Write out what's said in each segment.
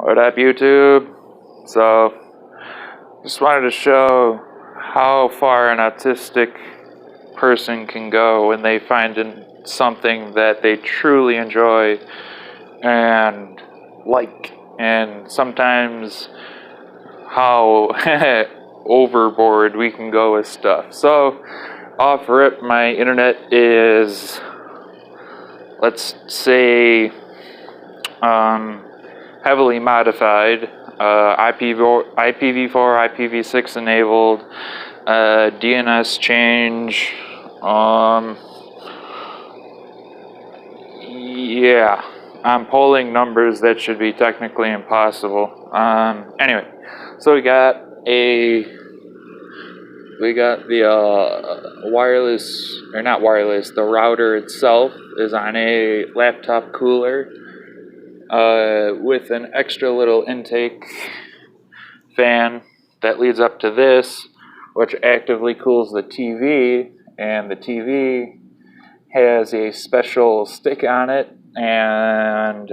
What up, YouTube? So, just wanted to show how far an autistic person can go when they find something that they truly enjoy and like, and sometimes how overboard we can go with stuff. So, off rip, my internet is, let's say, heavily modified, IPv4, IPv6 enabled, DNS change, yeah, I'm pulling numbers that should be technically impossible. Anyway, so we got the wireless, or not wireless, the router itself is on a laptop cooler with an extra little intake fan that leads up to this, which actively cools the TV, and the TV has a special stick on it, and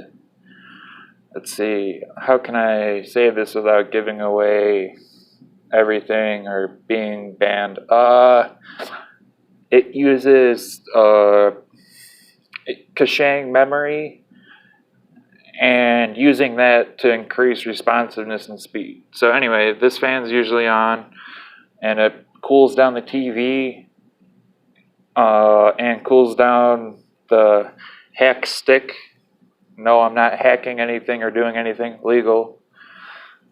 let's see, how can I say this without giving away everything or being banned? It uses caching memory and using that to increase responsiveness and speed. So anyway, this fan's usually on, and it cools down the TV and cools down the hack stick. No, I'm not hacking anything or doing anything illegal.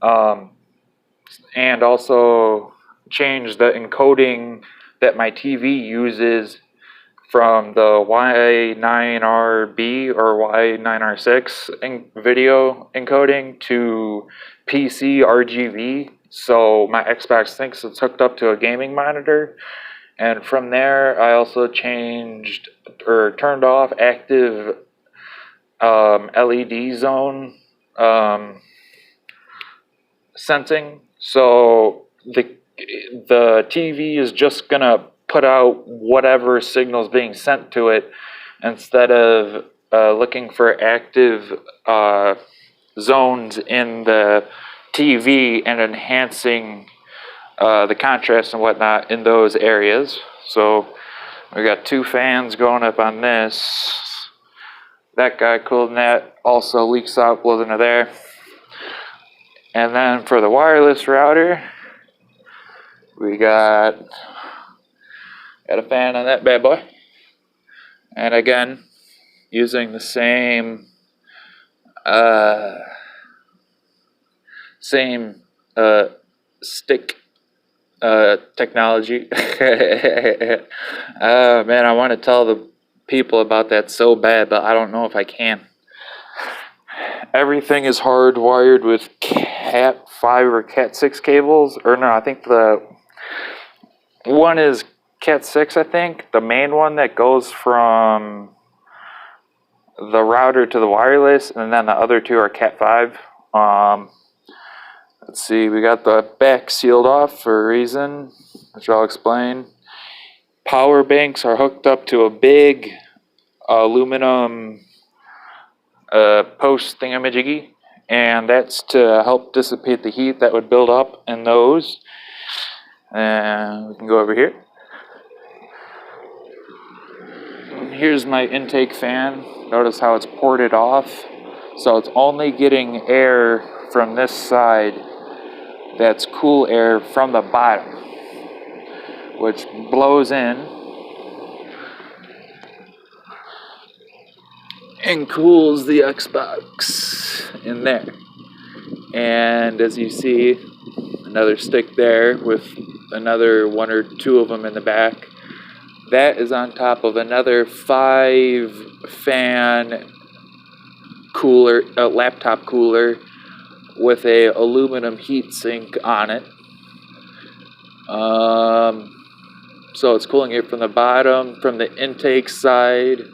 And also change the encoding that my TV uses from the Y9RB or Y9R6 video encoding to PC RGB. So my Xbox thinks it's hooked up to a gaming monitor. And from there, I also changed or turned off active LED zone sensing. So the TV is just gonna put out whatever signal's being sent to it instead of looking for active zones in the TV and enhancing the contrast and whatnot in those areas. So we got two fans going up on this. That guy cooled net also leaks out, blows into there. And then for the wireless router, we got a fan on that bad boy. And again, using the same stick technology. Oh man, I want to tell the people about that so bad, but I don't know if I can. Everything is hardwired with Cat 5 or Cat 6 cables. Or no, I think the one is Cat 6, I think. The main one that goes from the router to the wireless, and then the other two are Cat 5. Let's see, we got the back sealed off for a reason, which I'll explain. Power banks are hooked up to a big aluminum post thingamajiggy, and that's to help dissipate the heat that would build up in those. And we can go over here. Here's my intake fan. Notice how it's ported off. So it's only getting air from this side. That's cool air from the bottom, which blows in and cools the Xbox in there. And as you see, another stick there with another one or two of them in the back. That is on top of another 5-fan cooler, laptop cooler with a aluminum heat sink on it. So it's cooling it from the bottom, from the intake side,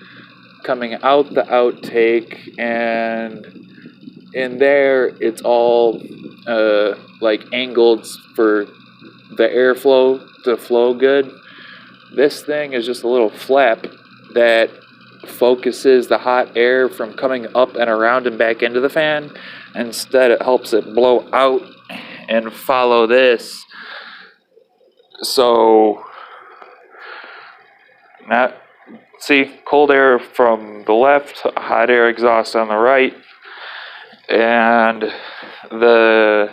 coming out the outtake, and in there it's all like angled for the airflow to flow good. This thing is just a little flap that focuses the hot air from coming up and around and back into the fan. Instead, it helps it blow out and follow this. So, not see cold air from the left, hot air exhaust on the right, and the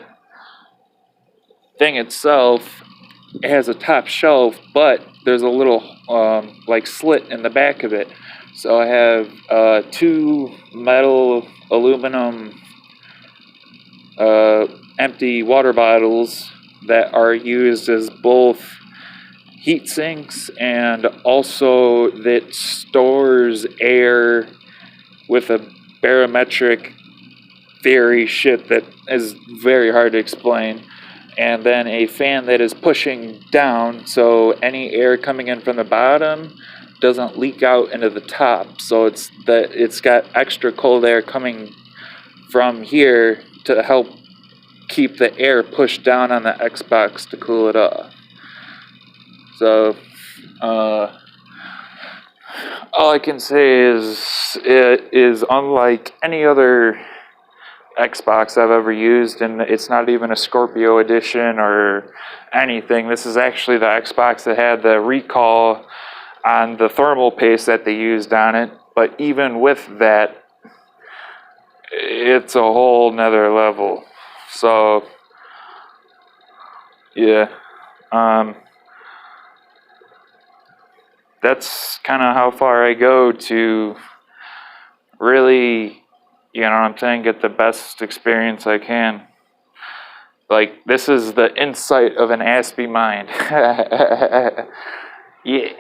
thing itself has a top shelf, but there's a little like slit in the back of it. So I have two metal aluminum empty water bottles that are used as both heat sinks, and also that stores air with a barometric theory shit that is very hard to explain. And then a fan that is pushing down, so any air coming in from the bottom doesn't leak out into the top. So it's got extra cold air coming from here to help keep the air pushed down on the Xbox to cool it off. So all I can say is it is unlike any other Xbox I've ever used, and it's not even a Scorpio edition or anything. This is actually the Xbox that had the recall on the thermal paste that they used on it. But even with that, it's a whole nother level. So yeah, that's kind of how far I go to really, you know what I'm saying, get the best experience I can. Like, this is the insight of an Aspie mind. Yeah.